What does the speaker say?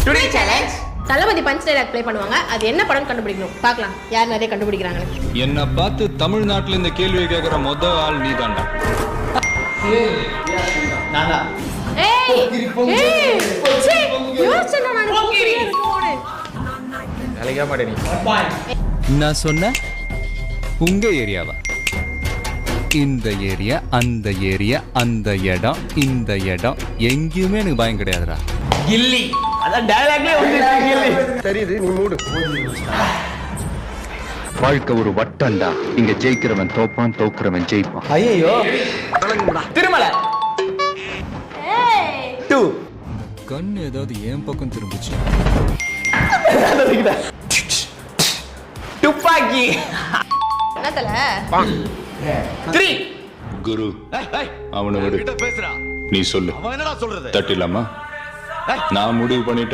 Today challenge. Thalapathy punch dialogue play பண்ணுவாங்க. அது என்ன படம் கண்டுபிடிக்கணும். பார்க்கலாம் யார் நிறைய கண்டுபிடிக்கிறாங்க. என்ன பார்த்து தமிழ்நாட்டுல இந்த கேள்வியை கேட்கிற மொதல் ஆள் நீதான்டா. நானா? ஏய் ஏய் சீ யோசனை நான் போக்கிரி இருக்கோனே. அழகா மாட்டே நீ. நான் சொன்ன உங்க ஏரியாவா? இந்த ஏரியா, அந்த ஏரியா, அந்த இடம், இந்த இடம் எங்கேயுமே எனக்கு பயம் கிடையாதுடா. கில்லி. அதான் டயலாக்லயே வந்து கில்லி. தெரியுது, நீ மூடு. வாழ்க்கை ஒரு வட்டம்டா. இங்க ஜெயிக்கிறவன் தோப்பான், தோக்குறவன் ஜெயிப்பான். ஐயோ. திருமலை. ஏய் 2. கண்ணு ஏதாவது என் பக்கம் திரும்பிச்சு. துப்பாக்கி. என்னதல 3. குரு அவனை விடு. நீ சொல்லு. தட்டிலாமா? நான் முடிவு பண்ணிட்டேன்.